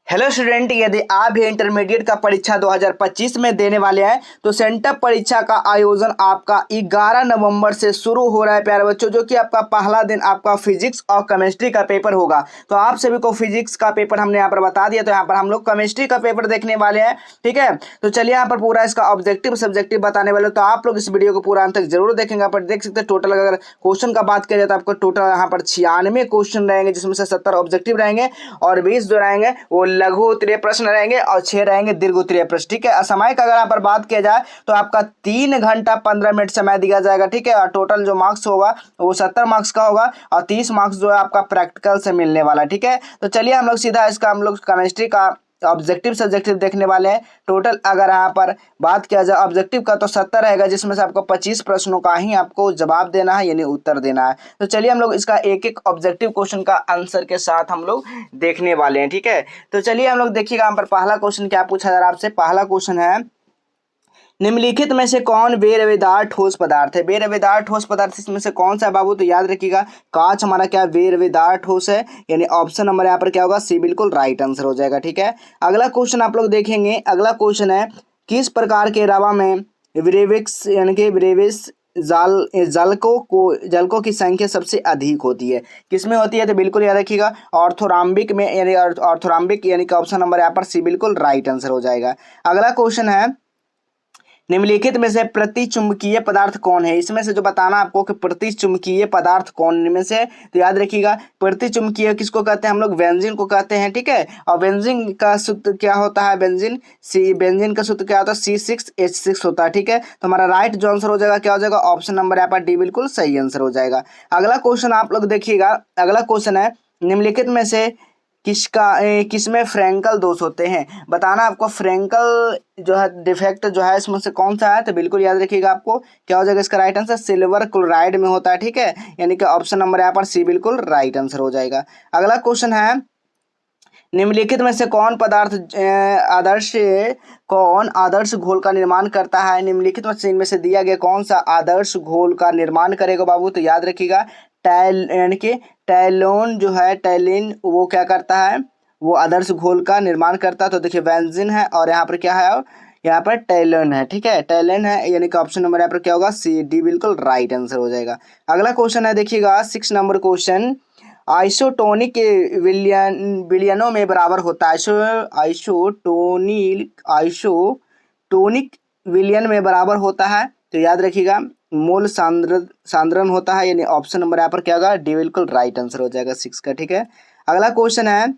Hello student, यदि आप भी इंटरमीडिएट का परीक्षा 2025 में देने वाले हैं तो सेंटअप परीक्षा का आयोजन आपका 11 नवंबर से शुरू हो रहा है प्यारे बच्चों। जो कि आपका पहला दिन आपका फिजिक्स और केमिस्ट्री का पेपर होगा। तो आप सभी को फिजिक्स का पेपर हमने यहाँ पर बता दिया, तो यहाँ पर हम लोग केमिस्ट्री का पेपर देखने वाले हैं। ठीक है, तो चलिए यहाँ पर पूरा इसका ऑब्जेक्टिव सब्जेक्टिव बताने वाले, तो आप लोग इस वीडियो को पूरा अंत तक जरूर देखेंगे। यहाँ पर देख सकते हैं टोटल अगर क्वेश्चन का बात किया जाए तो आपको टोटल यहाँ पर 96 क्वेश्चन रहेंगे, जिसमें से 70 ऑब्जेक्टिव रहेंगे और 20 जो रहेंगे वो लघु उत्तरीय प्रश्न रहेंगे और 6 रहेंगे दीर्घ उत्तरीय प्रश्न। ठीक है, समय का अगर यहाँ पर बात किया जाए तो आपका 3 घंटा 15 मिनट समय दिया जाएगा। ठीक है, और टोटल जो मार्क्स होगा वो 70 मार्क्स का होगा और 30 मार्क्स जो है आपका प्रैक्टिकल से मिलने वाला है। ठीक है, तो चलिए हम लोग सीधा इसका हम लोग केमिस्ट्री का ऑब्जेक्टिव सब्जेक्टिव देखने वाले हैं। टोटल अगर यहाँ पर बात किया जाए ऑब्जेक्टिव का तो 70 रहेगा, जिसमें से आपको 25 प्रश्नों का ही आपको जवाब देना है, यानी उत्तर देना है। तो चलिए हम लोग इसका एक एक ऑब्जेक्टिव क्वेश्चन का आंसर के साथ हम लोग देखने वाले हैं। ठीक है, तो चलिए हम लोग देखिएगा यहाँ पर पहला क्वेश्चन क्या पूछा जा रहा है आपसे। पहला क्वेश्चन है, निम्नलिखित में से कौन बेरवेदार ठोस पदार्थ है। बेरवेदार ठोस पदार्थ इसमें से कौन सा है बाबू? तो याद रखिएगा कांच हमारा क्या बेरवेदार ठोस है, यानी ऑप्शन नंबर यहाँ पर क्या होगा? सी बिल्कुल राइट आंसर हो जाएगा। ठीक है, अगला क्वेश्चन आप लोग देखेंगे। अगला क्वेश्चन है, किस प्रकार के रवा में ब्रेविक्स यानी कि ब्रेविस जलकों की संख्या सबसे अधिक होती है? किसमें होती है? तो बिल्कुल याद रखिएगा ऑर्थोराम्बिक में, यानी ऑर्थोराम्बिक यानी कि ऑप्शन नंबर यहाँ पर सी बिल्कुल राइट आंसर हो जाएगा। अगला क्वेश्चन है, निम्नलिखित में से प्रतिचुंबकीय पदार्थ कौन है? इसमें से जो बताना आपको कि प्रतिचुंबकीय पदार्थ कौन इनमें से, तो याद रखिएगा प्रतिचुंबकीय किसको कहते हैं? हम लोग बेंजीन को कहते हैं। ठीक है, और बेंजीन का सूत्र क्या होता है? बेंजीन का सूत्र क्या होता है? C6H6 होता है। ठीक है, तो हमारा राइट जो आंसर हो जाएगा क्या हो जाएगा? ऑप्शन नंबर यहाँ पर डी बिल्कुल सही आंसर हो जाएगा। अगला क्वेश्चन आप लोग देखिएगा। अगला क्वेश्चन है, निम्नलिखित में से किसमें फ्रैंकल दोष होते हैं? बताना आपको फ्रैंकल जो है डिफेक्ट जो है इसमें से कौन सा है? तो बिल्कुल याद रखिएगा आपको क्या हो जाएगा इसका राइट आंसर? सिल्वर क्लोराइड में होता है। ठीक है, यानी कि ऑप्शन नंबर यहाँ पर सी बिल्कुल राइट आंसर हो जाएगा। अगला क्वेश्चन है, निम्नलिखित में से कौन आदर्श घोल का निर्माण करता है? निम्नलिखित में से इनमें से दिया गया कौन सा आदर्श घोल का निर्माण करेगा बाबू? तो याद रखिएगा यानी कि टैलोन जो है, टैलिन वो क्या करता है? वो आदर्श घोल का निर्माण करता है। तो देखिए बेंजीन है और यहाँ पर क्या है? यहाँ पर टैलन है। ठीक है, टैलन है, यानी कि ऑप्शन नंबर यहाँ पर क्या होगा? सी डी बिल्कुल राइट आंसर हो जाएगा। अगला क्वेश्चन है देखिएगा 6 नंबर क्वेश्चन, आइसोटोनिक विलयनों में बराबर होता है। आइसोटोनिक विलयन में बराबर होता है। तो याद रखिएगा मोल सांद्रण होता है, यानी ऑप्शन नंबर यहाँ पर क्या होगा? डी बिल्कुल राइट आंसर हो जाएगा 6 का। ठीक है, अगला क्वेश्चन है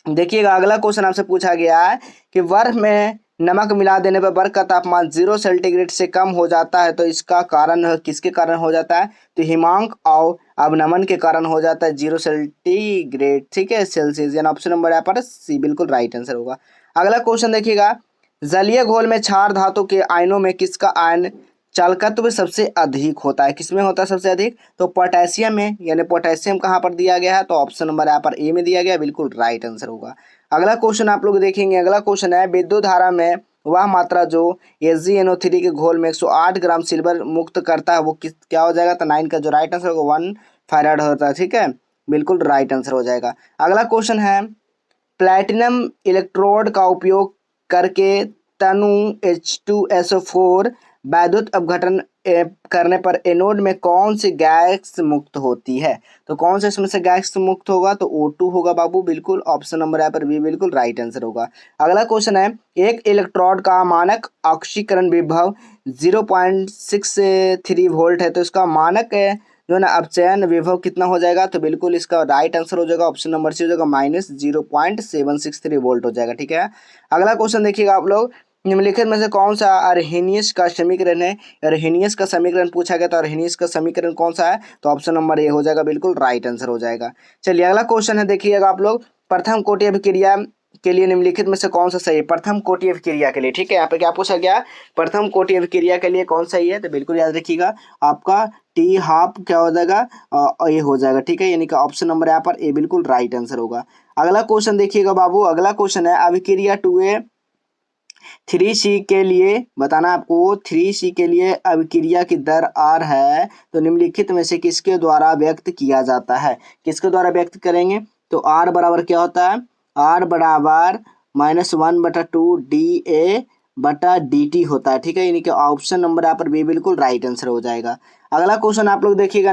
देखिएगा। अगला क्वेश्चन आपसे पूछा गया है कि बर्फ में नमक मिला देने पर बर्फ का तापमान 0 सेंटीग्रेड से कम हो जाता है, तो इसका कारण किसके कारण हो जाता है? तो हिमांक और अवनमन के कारण हो जाता है 0 सेंटीग्रेड। ठीक है, सेल्सियस, यानी ऑप्शन नंबर यहाँ पर सी बिल्कुल राइट आंसर होगा। अगला क्वेश्चन देखिएगा, जलीय घोल में क्षार धातु के आयनों में किसका आयन चालकत्व सबसे अधिक होता है? किसमें होता है सबसे अधिक? तो पोटेशियम में, यानी पोटेशियम कहाँ पर दिया गया है? तो ऑप्शन नंबर यहाँ पर ए में दिया गया, बिल्कुल राइट आंसर होगा। अगला क्वेश्चन आप लोग देखेंगे। अगला क्वेश्चन है, विद्युत धारा में वह मात्रा जो SgNO3 के घोल में 108 ग्राम सिल्वर मुक्त करता है वो क्या हो जाएगा? तो 9 का जो राइट आंसर होगा 1 फैराड होता है। ठीक है, बिल्कुल राइट आंसर हो जाएगा। अगला क्वेश्चन है, प्लैटिनम इलेक्ट्रोड का उपयोग करके तनु H2SO4 वैद्युत अपघटन करने पर एनोड में कौन सी गैस मुक्त होती है? तो कौन से इसमें से गैस मुक्त होगा? तो O2 होगा बाबू, बिल्कुल ऑप्शन नंबर यहाँ पर बी बिल्कुल राइट आंसर होगा। अगला क्वेश्चन है, एक इलेक्ट्रोड का मानक ऑक्सीकरण विभव 0.63 वोल्ट है, तो इसका मानक जो है ना अपचयन विभव कितना हो जाएगा? तो बिल्कुल इसका राइट आंसर हो जाएगा ऑप्शन नंबर सी हो जाएगा -0.763 वोल्ट हो जाएगा। ठीक है, अगला क्वेश्चन देखिएगा आप लोग, निम्नलिखित में से कौन सा अर्हेनियस का समीकरण है? अर्हेनियस का समीकरण पूछा गया, तो अर्हेनियस का समीकरण कौन सा है? तो ऑप्शन नंबर ए हो जाएगा, बिल्कुल राइट आंसर हो जाएगा। चलिए अगला क्वेश्चन है देखिएगा आप लोग, प्रथम कोटि अभिक्रिया के लिए निम्नलिखित में से कौन सा सही है? प्रथम कोटि अभिक्रिया के लिए। ठीक है, यहाँ पे क्या पूछा गया? प्रथम कोटि अभिक्रिया के लिए कौन सही है? तो बिल्कुल याद रखिएगा आपका टी हाफ क्या हो जाएगा? ये हो जाएगा। ठीक है, यानी कि ऑप्शन नंबर यहाँ पर ए बिल्कुल राइट आंसर होगा। अगला क्वेश्चन देखिएगा बाबू। अगला क्वेश्चन है, अभिक्रिया 2A 3C के लिए बताना आपको, 3C के लिए अभिक्रिया की दर R है, तो निम्नलिखित में से किसके द्वारा व्यक्त किया जाता है? किसके द्वारा व्यक्त करेंगे? तो R बराबर क्या होता है? R बराबर -1/2 dA/dt होता है, ठीक है। यानी कि ऑप्शन नंबर यहाँ पर बी बिल्कुल राइट आंसर हो जाएगा। अगला क्वेश्चन आप लोग देखिएगा,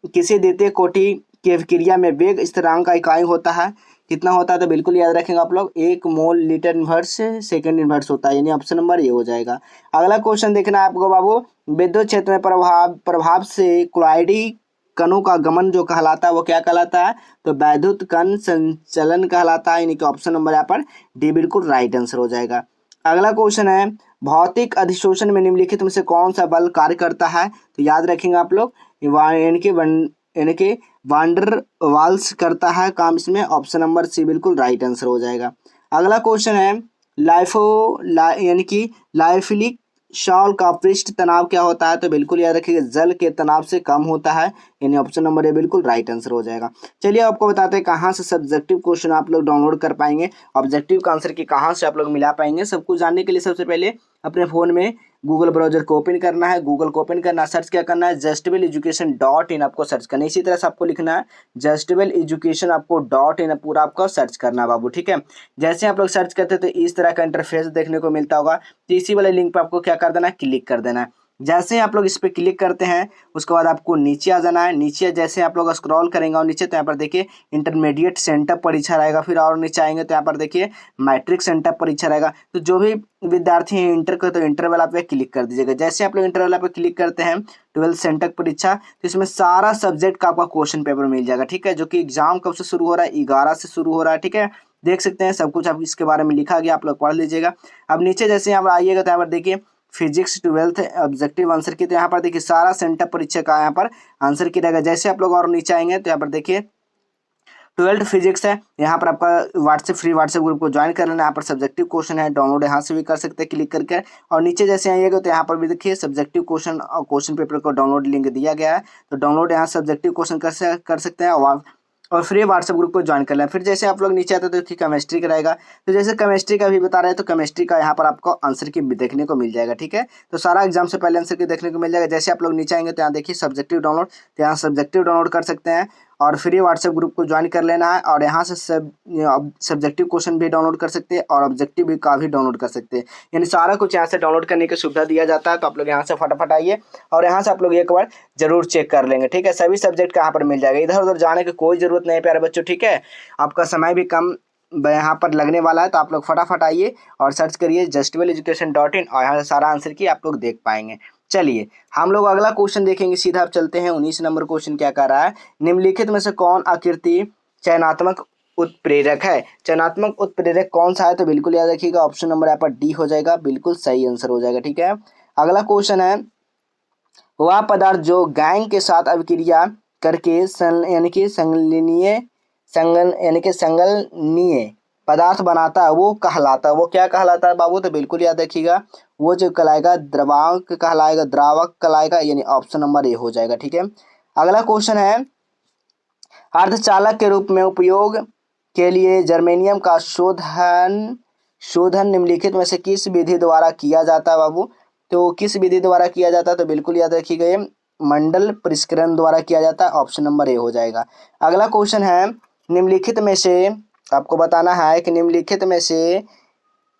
किसी द्वितीय कोटि की अभिक्रिया में वेग स्थिरांक का इकाई होता है, कितना होता है? तो बिल्कुल याद रखेंगे आप लोग, 1 mole litre inverse second inverse होता है, यानी ऑप्शन नंबर ये हो जाएगा। अगला क्वेश्चन देखना है आपको बाबू, विद्युत क्षेत्र में प्रभाव से क्लॉइडी कणों का गमन जो कहलाता है वो क्या कहलाता है? तो वैद्युत कण संचलन कहलाता है, यानी कि ऑप्शन नंबर यहाँ पर डी बिल्कुल राइट आंसर हो जाएगा। अगला क्वेश्चन है, भौतिक अधिशोषण में निम्नलिखित में से कौन सा बल कार्य करता है? तो याद रखेंगे आप लोग, यानी कि वांडर वाल्स करता है काम इसमें, ऑप्शन नंबर सी बिल्कुल राइट आंसर हो जाएगा। अगला क्वेश्चन है, यानी कि लाइफिलिक शॉल का पृष्ठ तनाव क्या होता है? तो बिल्कुल याद रखिएगा, जल के तनाव से कम होता है, यानी ऑप्शन नंबर ए बिल्कुल राइट आंसर हो जाएगा। चलिए आपको बताते हैं कहाँ से सब्जेक्टिव क्वेश्चन आप लोग डाउनलोड कर पाएंगे, ऑब्जेक्टिव का आंसर की कहाँ से आप लोग मिला पाएंगे। सब कुछ जानने के लिए सबसे पहले अपने फ़ोन में गूगल ब्राउजर को ओपन करना है, गूगल को ओपन करना, सर्च क्या करना है, justibleeducation.in आपको सर्च करना है। इसी तरह से आपको लिखना है justibleeducation, आपको .in पूरा आपको सर्च करना है बाबू, ठीक है। जैसे आप लोग सर्च करते हैं तो इस तरह का इंटरफेस देखने को मिलता होगा, तो इसी वाले लिंक पर आपको क्या कर देना है, क्लिक कर देना है। जैसे ही आप लोग इस पर क्लिक करते हैं उसके बाद आपको नीचे आ जाना है। नीचे जैसे आप लोग स्क्रॉल करेंगे और नीचे, तो यहाँ पर देखिए इंटरमीडिएट सेंटअप परीक्षा रहेगा। फिर और नीचे आएंगे तो यहाँ पर देखिए मैट्रिक सेंटअप परीक्षा रहेगा। तो जो भी विद्यार्थी हैं इंटर का, तो इंटर वाला पे क्लिक कर दीजिएगा। जैसे आप लोग इंटर वाला पे क्लिक करते हैं 12th सेंटअप परीक्षा, तो इसमें सारा सब्जेक्ट का आपका क्वेश्चन पेपर मिल जाएगा, ठीक है। जो कि एग्जाम कब से शुरू हो रहा है, 11 से शुरू हो रहा है, ठीक है। देख सकते हैं सब कुछ आप इसके बारे में लिखा गया, आप लोग पढ़ लीजिएगा। अब नीचे जैसे यहाँ पर आइएगा तो यहाँ पर देखिए फिजिक्स 12th ऑब्जेक्टिव आंसर की, तो यहाँ पर देखिए सारा सेंटअप परीक्षा का यहाँ पर आंसर की रहेगा। जैसे आप लोग और नीचे आएंगे तो यहाँ पर देखिए 12th फिजिक्स है, यहाँ पर आपका फ्री व्हाट्सएप ग्रुप को ज्वाइन कर लेना। यहाँ पर सब्जेक्टिव क्वेश्चन है, डाउनलोड यहाँ से भी कर सकते हैं क्लिक करके। और नीचे जैसे आइएगा तो यहाँ पर भी देखिए सब्जेक्टिव क्वेश्चन और क्वेश्चन पेपर को डाउनलोड लिंक दिया गया है, तो डाउनलोड यहाँ सब्जेक्टिव क्वेश्चन कर सकते हैं और फ्री व्हाट्सएप ग्रुप को ज्वाइन कर लें। फिर जैसे आप लोग नीचे आते हैं तो केमिस्ट्री का रहेगा, तो जैसे केमिस्ट्री का भी बता रहे हैं तो केमिस्ट्री का यहाँ पर आपको आंसर की देखने को मिल जाएगा, ठीक है। तो सारा एग्जाम से पहले आंसर की देखने को मिल जाएगा। जैसे आप लोग नीचे आएंगे तो यहाँ देखिए सब्जेक्टिव डाउनलोड, तो यहाँ सब्जेक्टिव डाउनलोड कर सकते हैं और फ्री व्हाट्सएप ग्रुप को ज्वाइन कर लेना है। और यहाँ से सब्जेक्टिव क्वेश्चन भी डाउनलोड कर सकते हैं और ऑब्जेक्टिव भी का भी डाउनलोड कर सकते हैं, यानी सारा कुछ यहाँ से डाउनलोड करने की सुविधा दिया जाता है। तो आप लोग यहाँ से फटाफट आइए और यहाँ से आप लोग एक बार जरूर चेक कर लेंगे, ठीक है। सभी सब्जेक्ट का यहाँ पर मिल जाएगा, इधर उधर जाने की कोई जरूरत नहीं है प्यारे बच्चों, ठीक है। आपका समय भी कम यहाँ पर लगने वाला है, तो आप लोग फटाफट आइए और सर्च करिए justibleeducation.in और यहाँ से सारा आंसर की आप लोग देख पाएंगे। चलिए हम लोग अगला क्वेश्चन देखेंगे, सीधा आप चलते हैं। 19 नंबर क्वेश्चन क्या कर रहा है, निम्नलिखित में से कौन आकृति चयनात्मक उत्प्रेरक है? चयनात्मक उत्प्रेरक कौन सा है? तो बिल्कुल याद रखिएगा, ऑप्शन नंबर यहाँ पर डी हो जाएगा, बिल्कुल सही आंसर हो जाएगा, ठीक है। अगला क्वेश्चन है, वह पदार्थ जो गैंग के साथ अभिक्रिया करके संगलनीय पदार्थ बनाता है वो कहलाता है, वो क्या कहलाता है बाबू? तो बिल्कुल याद रखिएगा, वो जो कहलाएगा द्रवांक कहलाएगा, द्रावक कहलाएगा, यानी ऑप्शन नंबर ए हो जाएगा, ठीक है। अगला क्वेश्चन है, अर्धचालक के रूप में उपयोग के लिए जर्मेनियम का शोधन निम्नलिखित में से किस विधि द्वारा किया जाता है बाबू? तो किस विधि द्वारा किया जाता है? तो बिल्कुल याद रखिएगा, मंडल परिष्करण द्वारा किया जाता है, ऑप्शन नंबर ए हो जाएगा। अगला क्वेश्चन है, निम्नलिखित में से आपको बताना है कि निम्नलिखित में से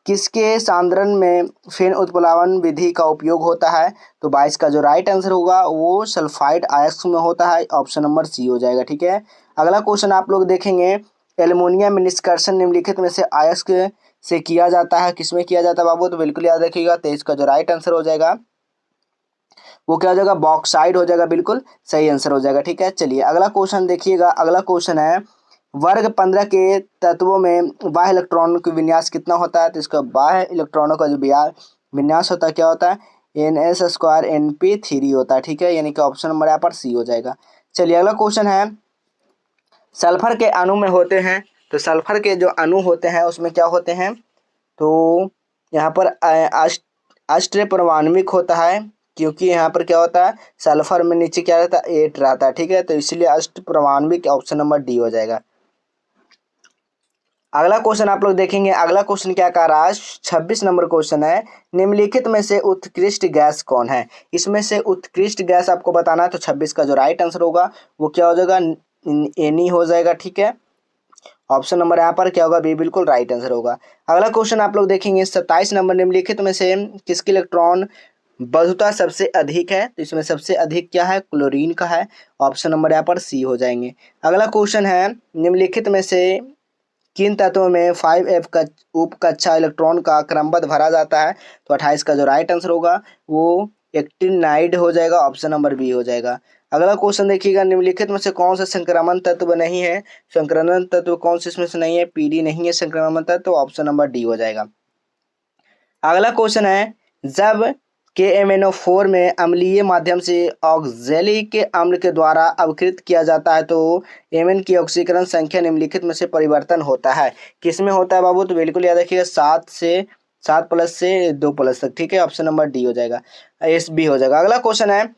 किसके सांद्रण में फिन उत्प्लावन विधि का उपयोग होता है? तो 22 का जो राइट आंसर होगा वो सल्फाइड अयस्क में होता है, ऑप्शन नंबर सी हो जाएगा, ठीक है। अगला क्वेश्चन आप लोग देखेंगे, एल्युमिनियम में निष्कर्षण निम्नलिखित में से अयस्क से किया जाता है, किसमें किया जाता है बाबू? तो बिल्कुल याद रखिएगा, 23 का जो राइट आंसर हो जाएगा वो क्या हो जाएगा, बॉक्साइड हो जाएगा, बिल्कुल सही आंसर हो जाएगा, ठीक है। चलिए अगला क्वेश्चन देखिएगा, अगला क्वेश्चन है, वर्ग 15 के तत्वों में बाह्य इलेक्ट्रॉनों का विन्यास कितना होता है? तो इसका बाह्य इलेक्ट्रॉनों का जो विन्यास होता है क्या होता है? NS² NP3 होता है, ठीक है, यानी कि ऑप्शन नंबर यहाँ पर सी हो जाएगा। चलिए अगला क्वेश्चन है, सल्फर के अणु में होते हैं, तो सल्फर के जो अणु होते हैं उसमें क्या होते हैं? तो यहाँ पर अष्टपरमाणविक होता है, क्योंकि यहाँ पर क्या होता है, सल्फर में नीचे क्या रहता है, 8 रहता है, ठीक है, तो इसलिए अष्टपरमाणविक, ऑप्शन नंबर डी हो जाएगा। अगला क्वेश्चन आप लोग देखेंगे, अगला क्वेश्चन क्या कह रहा है, 26 नंबर क्वेश्चन है, निम्नलिखित में से उत्कृष्ट गैस कौन है? इसमें से उत्कृष्ट गैस आपको बताना है, तो 26 का जो राइट आंसर होगा वो क्या हो जाएगा, एनी हो जाएगा, ठीक है। ऑप्शन नंबर यहाँ पर क्या होगा, बी बिल्कुल राइट आंसर होगा। अगला क्वेश्चन आप लोग देखेंगे 27 नंबर, निम्नलिखित में से किसकी इलेक्ट्रॉन बंधुता सबसे अधिक है? तो इसमें सबसे अधिक क्या है, क्लोरीन का है। ऑप्शन नंबर यहाँ पर सी हो जाएंगे। अगला क्वेश्चन है, निम्नलिखित में से किन तत्वों में 5f का उप कक्षा इलेक्ट्रॉन का क्रमबद्ध भरा जाता है? तो 28 का जो राइट आंसर होगा वो एक्टिनाइड हो जाएगा। ऑप्शन नंबर बी हो जाएगा। अगला क्वेश्चन देखिएगा, निम्नलिखित में से कौन सा संक्रमण तत्व नहीं है? संक्रमण तत्व कौन से इसमें से नहीं है? पीडी नहीं है संक्रमण तत्व। ऑप्शन नंबर डी हो जाएगा। अगला क्वेश्चन है, जब KMnO4 में अम्लीय माध्यम से ऑक्जेलिक अम्ल के द्वारा अवकृत किया जाता है तो Mn की ऑक्सीकरण संख्या निम्नलिखित में से परिवर्तन होता है, किसमें होता है बाबू? तो बिल्कुल याद रखिएगा 7 प्लस से 2 प्लस तक, ठीक है। ऑप्शन नंबर डी हो जाएगा, एस बी हो जाएगा। अगला क्वेश्चन है,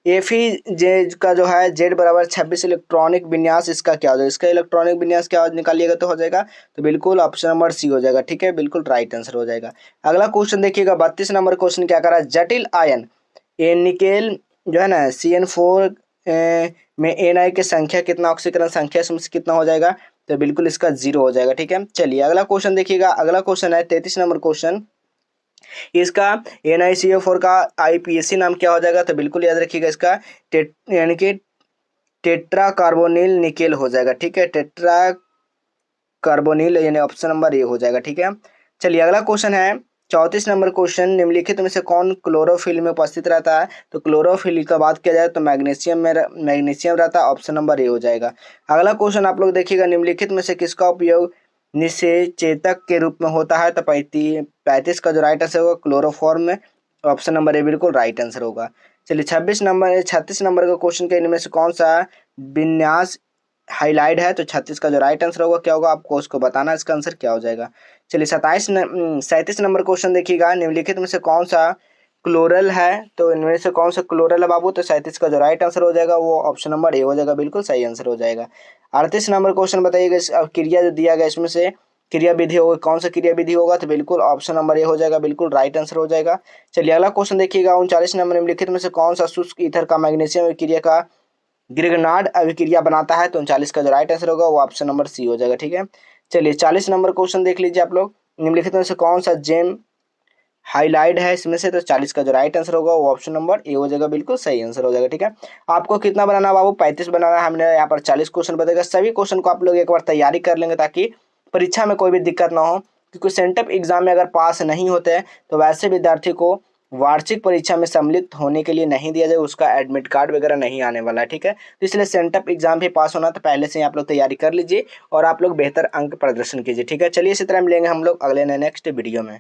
Fe का जो है Z बराबर 26 इलेक्ट्रॉनिक विन्यास, इसका क्या हो जाएगा? इसका इलेक्ट्रॉनिक विन्यास क्या निकालिएगा तो हो जाएगा, तो बिल्कुल ऑप्शन नंबर सी हो जाएगा, ठीक है, बिल्कुल राइट आंसर हो जाएगा। अगला क्वेश्चन देखिएगा 32 नंबर क्वेश्चन क्या कर रहा है, जटिल आयन निकेल जो है ना CN4 में Na की संख्या कितना, ऑक्सीकरण संख्या इसमें से कितना हो जाएगा? तो बिल्कुल इसका 0 हो जाएगा, ठीक है। चलिए अगला क्वेश्चन देखिएगा। अगला क्वेश्चन है 33 नंबर क्वेश्चन, इसका NiCO4 का IPAC नाम क्या हो जाएगा? तो बिल्कुल याद रखिएगा इसका यानी कि टेट्रा कार्बोनिल निकेल हो जाएगा, ठीक है, टेट्रा कार्बोनिल, यानी ऑप्शन नंबर ए हो जाएगा, ठीक है। चलिए अगला क्वेश्चन है 34 नंबर क्वेश्चन, निम्नलिखित में से कौन क्लोरोफिल में उपस्थित रहता है? तो क्लोरोफिल का बात किया जाए तो मैग्नीशियम रहता है। ऑप्शन नंबर ए हो जाएगा। अगला क्वेश्चन आप लोग देखिएगा, निम्नलिखित में से किसका उपयोग निषेचक के रूप में होता है? तो 35 का जो राइट आंसर होगा क्लोरोफॉर्म में। ऑप्शन नंबर ए बिल्कुल राइट आंसर होगा। चलिए 36 नंबर का क्वेश्चन के इनमें से कौन सा विन्यास हाईलाइट है? तो 36 का जो राइट आंसर होगा क्या होगा, आपको उसको बताना है, इसका आंसर क्या हो जाएगा। चलिए 37 नंबर क्वेश्चन देखिएगा, निम्नलिखित में से कौन सा क्लोरल है? तो इनमें से कौन सा क्लोरल है बाबू? तो 37 का जो राइट आंसर हो जाएगा वो ऑप्शन नंबर ए हो जाएगा, बिल्कुल सही आंसर हो जाएगा। 38 नंबर क्वेश्चन बताइएगा, क्रिया जो दिया गया इसमें से क्रिया विधि होगा, कौन सा क्रिया विधि होगा? तो बिल्कुल ऑप्शन नंबर ए हो जाएगा, बिल्कुल राइट आंसर हो जाएगा। चलिए अगला क्वेश्चन देखिएगा 39 नंबर, निम्नलिखित में से कौन सा शुष्क ईथर का मैग्नीशियम क्रिया का ग्रिग्नार्ड अभिक्रिया बनाता है? तो 39 का जो राइट आंसर होगा वो ऑप्शन नंबर सी हो जाएगा, ठीक है। चलिए 40 नंबर क्वेश्चन देख लीजिए आप लोग, निम्नलिखित में से कौन सा जेम हाईलाइट है इसमें से? तो 40 का जो राइट आंसर होगा वो ऑप्शन नंबर ए हो जाएगा, बिल्कुल सही आंसर हो जाएगा, ठीक है। आपको कितना बनाना है बाबू? 35 बनाना है। हमने यहाँ पर 40 क्वेश्चन बताएगा, सभी क्वेश्चन को आप लोग एक बार तैयारी कर लेंगे ताकि परीक्षा में कोई भी दिक्कत ना हो, क्योंकि सेंटअप एग्जाम में अगर पास नहीं होते हैं तो वैसे विद्यार्थी को वार्षिक परीक्षा में सम्मिलित होने के लिए नहीं दिया जाए, उसका एडमिट कार्ड वगैरह नहीं आने वाला है, ठीक है। तो इसलिए सेंटअप एग्जाम भी पास होना तो पहले से ही आप लोग तैयारी कर लीजिए और आप लोग बेहतर अंक प्रदर्शन कीजिए, ठीक है। चलिए इसी तरह मिलेंगे हम लोग अगले नेक्स्ट वीडियो में।